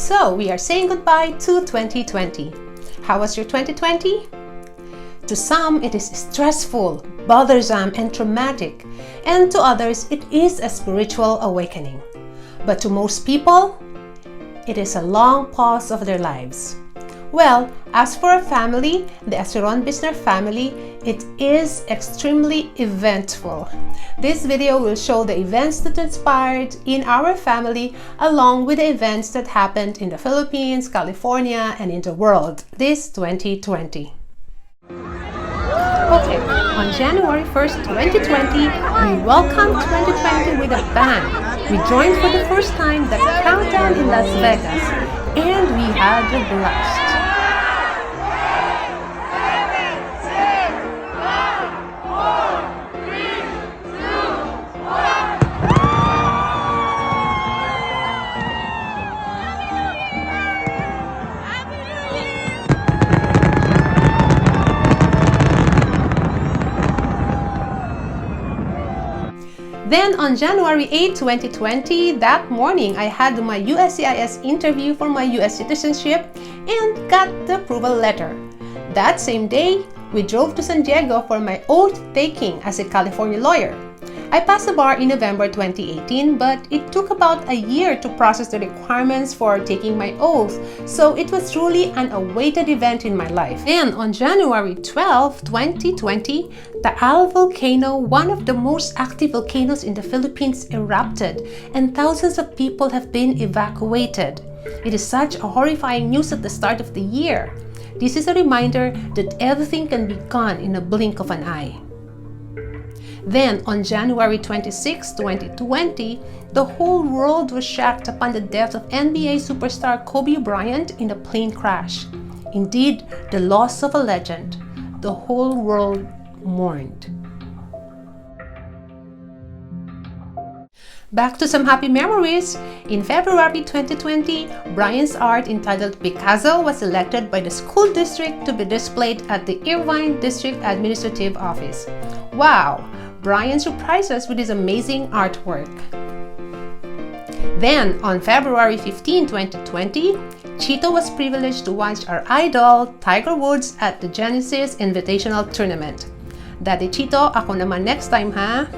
So we are saying goodbye to 2020. How was your 2020? To some, it is stressful, bothersome, and traumatic, and to others, it is a spiritual awakening. But to most people, it is a long pause of their lives. Well, as for our family, the Aceron Bisnar family, it is extremely eventful. This video will show the events that transpired in our family along with the events that happened in the Philippines, California, and in the world this 2020. Okay, on January 1st, 2020, we welcomed 2020 with a bang. We joined for the first time the countdown in Las Vegas, and we had a blast. Then on January 8, 2020, that morning I had my USCIS interview for my US citizenship and got the approval letter. That same day, we drove to San Diego for my oath taking as a California lawyer. I passed the bar in November 2018, but it took about a year to process the requirements for taking my oath, so it was truly an awaited event in my life. And on January 12, 2020, the Al volcano, one of the most active volcanoes in the Philippines, erupted, and thousands of people have been evacuated. It is such a horrifying news at the start of the year. This is a reminder that everything can be gone in a blink of an eye. Then, on January 26, 2020, the whole world was shocked upon the death of NBA superstar Kobe Bryant in a plane crash. Indeed, the loss of a legend. The whole world mourned. Back to some happy memories. In February 2020, Bryant's art entitled Picasso was selected by the school district to be displayed at the Irvine District Administrative Office. Wow! Brian surprised us with his amazing artwork. Then, on February 15, 2020, Chito was privileged to watch our idol, Tiger Woods, at the Genesis Invitational Tournament. Daddy Chito, ako naman next time, ha?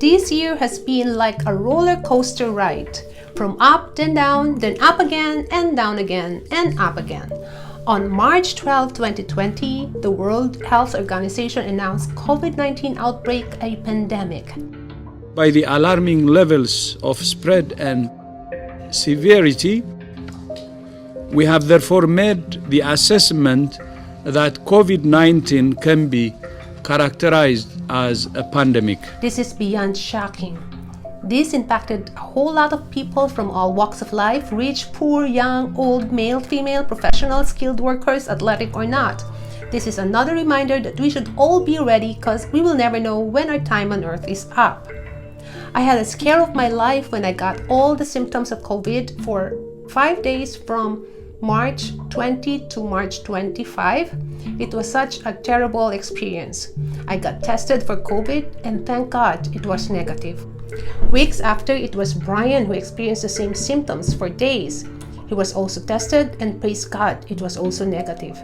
This year has been like a roller coaster ride, from up then down, then up again, and down again, and up again. On March 12, 2020, the World Health Organization announced COVID-19 outbreak a pandemic. By the alarming levels of spread and severity, we have therefore made the assessment that COVID-19 can be characterized as a pandemic. This is beyond shocking. This impacted a whole lot of people from all walks of life, rich, poor, young, old, male, female, professional, skilled workers, athletic or not. This is another reminder that we should all be ready because we will never know when our time on earth is up. I had a scare of my life when I got all the symptoms of COVID for 5 days from March 20 to March 25. It was such a terrible experience. I got tested for COVID and thank God it was negative. Weeks after, it was Brian who experienced the same symptoms for days. He was also tested and praise God, it was also negative.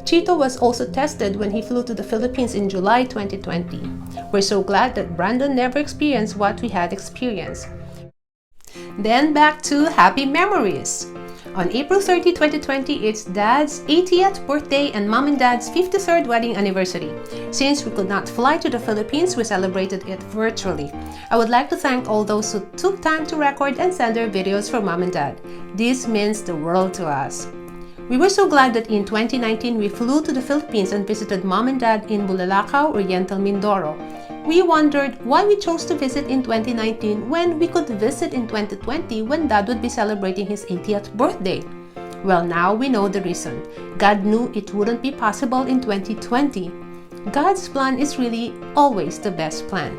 Chito was also tested when he flew to the Philippines in July 2020. We're so glad that Brandon never experienced what we had experienced. Then back to happy memories. On April 30, 2020, it's Dad's 80th birthday and Mom and Dad's 53rd wedding anniversary. Since we could not fly to the Philippines, we celebrated it virtually. I would like to thank all those who took time to record and send their videos for Mom and Dad. This means the world to us. We were so glad that in 2019, we flew to the Philippines and visited Mom and Dad in Bulalakaw, Oriental Mindoro. We wondered why we chose to visit in 2019 when we could visit in 2020 when Dad would be celebrating his 80th birthday. Well, now we know the reason. God knew it wouldn't be possible in 2020. God's plan is really always the best plan.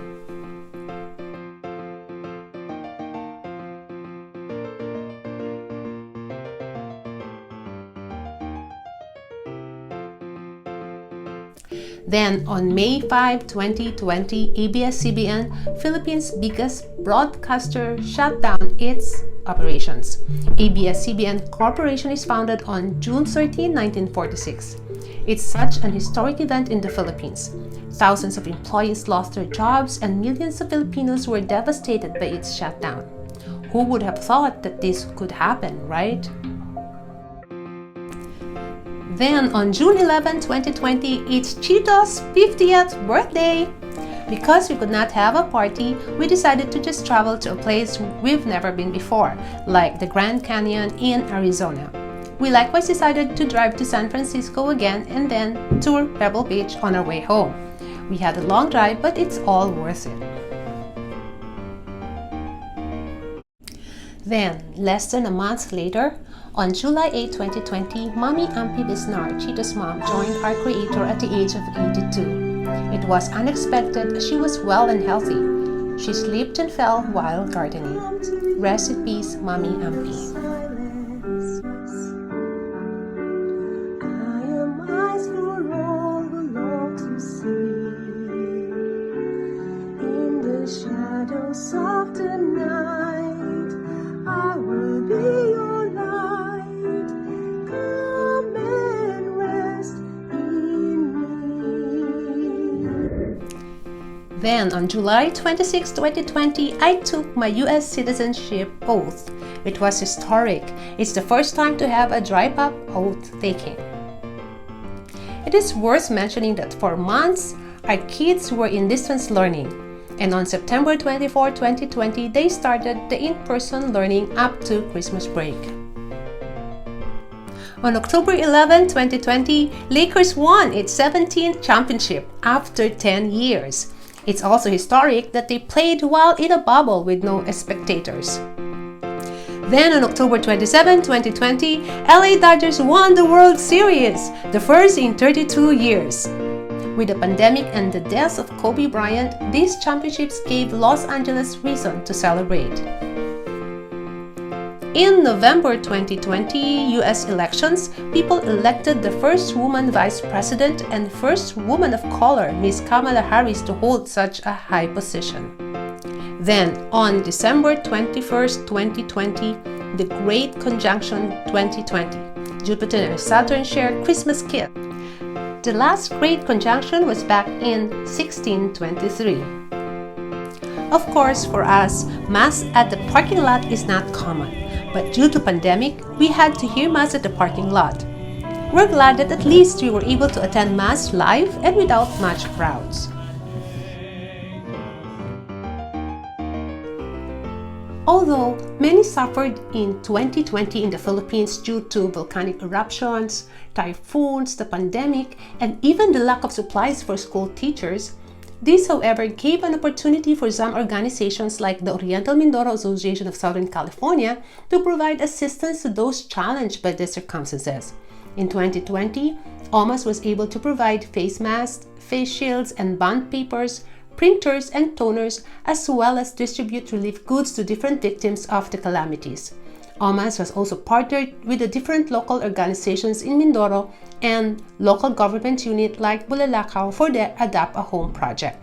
Then on May 5, 2020, ABS-CBN, Philippines' biggest broadcaster, shut down its operations. ABS-CBN Corporation is founded on June 13, 1946. It's such an historic event in the Philippines. Thousands of employees lost their jobs and millions of Filipinos were devastated by its shutdown. Who would have thought that this could happen, right? Then on June 11, 2020, it's Chito's 50th birthday! Because we could not have a party, we decided to just travel to a place we've never been before, like the Grand Canyon in Arizona. We likewise decided to drive to San Francisco again and then tour Pebble Beach on our way home. We had a long drive, but it's all worth it. Then, less than a month later, on July 8, 2020, Mommy Ampy Bisnar, Chito's mom, joined our creator at the age of 82. It was unexpected. She was well and healthy. She slipped and fell while gardening. Rest in peace, Mommy Ampy. Shadows of the night, I will be your light. Come and rest in me. Then, on July 26, 2020, I took my U.S. citizenship oath. It was historic. It's the first time to have a dry-pop oath taking. It is worth mentioning that for months, our kids were in distance learning. And on September 24, 2020, they started the in-person learning up to Christmas break. On October 11, 2020, Lakers won its 17th championship after 10 years. It's also historic that they played while in a bubble with no spectators. Then on October 27, 2020, LA Dodgers won the World Series, the first in 32 years. With the pandemic and the death of Kobe Bryant, these championships gave Los Angeles reason to celebrate. In November 2020 U.S. elections, people elected the first woman vice president and first woman of color, Ms. Kamala Harris, to hold such a high position. Then, on December 21st, 2020, the Great Conjunction 2020, Jupiter and Saturn shared Christmas gift. The last Great Conjunction was back in 1623. Of course, for us, Mass at the parking lot is not common, but due to pandemic, we had to hear Mass at the parking lot. We're glad that at least we were able to attend Mass live and without much crowds. Although many suffered in 2020 in the Philippines due to volcanic eruptions, typhoons, the pandemic, and even the lack of supplies for school teachers, this, however, gave an opportunity for some organizations like the Oriental Mindoro Association of Southern California to provide assistance to those challenged by the circumstances. In 2020, OMAS was able to provide face masks, face shields, and bond papers, printers, and toners, as well as distribute relief goods to different victims of the calamities. OMAS has also partnered with the different local organizations in Mindoro and local government unit like Bulalakaw for the Adapt a Home project.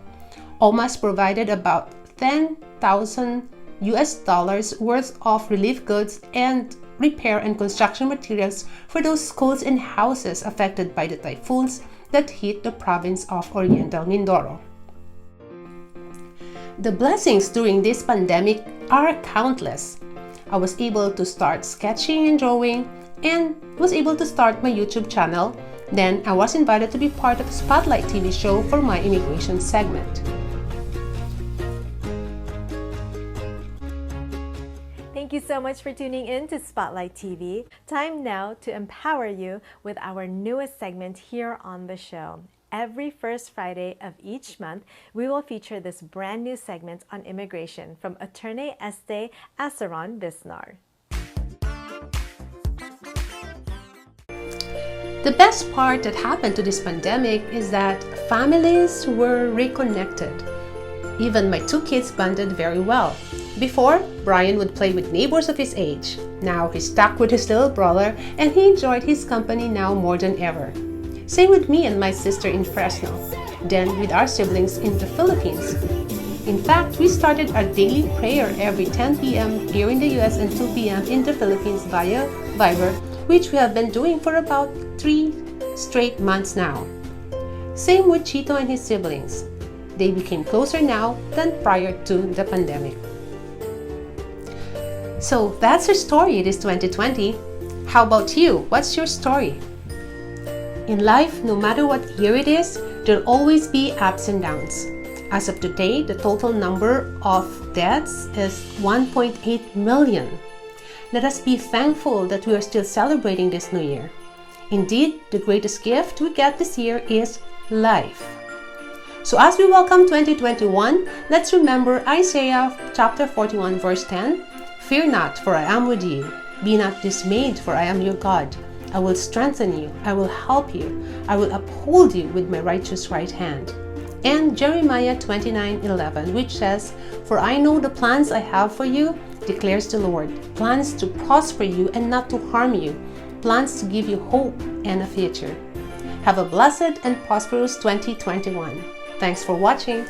OMAS provided about $10,000 worth of relief goods and repair and construction materials for those schools and houses affected by the typhoons that hit the province of Oriental Mindoro. The blessings during this pandemic are countless. I was able to start sketching and drawing and was able to start my YouTube channel. Then I was invited to be part of a Spotlight TV show for my immigration segment. Thank you so much for tuning in to Spotlight TV. Time now to empower you with our newest segment here on the show. Every first Friday of each month, we will feature this brand new segment on immigration from AttorneyEstee, Aceron, Bisnar. The best part that happened to this pandemic is that families were reconnected. Even my two kids bonded very well. Before, Brian would play with neighbors of his age. Now he's stuck with his little brother and he enjoyed his company now more than ever. Same with me and my sister in Fresno, then with our siblings in the Philippines. In fact, we started our daily prayer every 10 p.m. here in the US and 2 p.m. in the Philippines via Viber, which we have been doing for about 3 straight months now. Same with Chito and his siblings. They became closer now than prior to the pandemic. So that's our story this 2020. How about you? What's your story? In life, no matter what year it is, there'll always be ups and downs. As of today, the total number of deaths is 1.8 million. Let us be thankful that we are still celebrating this new year. Indeed, the greatest gift we get this year is life. So as we welcome 2021, let's remember Isaiah chapter 41 verse 10. Fear not, for I am with you. Be not dismayed, for I am your God. I will strengthen you. I will help you. I will uphold you with my righteous right hand. And Jeremiah 29:11, which says, For I know the plans I have for you, declares the Lord, plans to prosper you and not to harm you, plans to give you hope and a future. Have a blessed and prosperous 2021. Thanks for watching.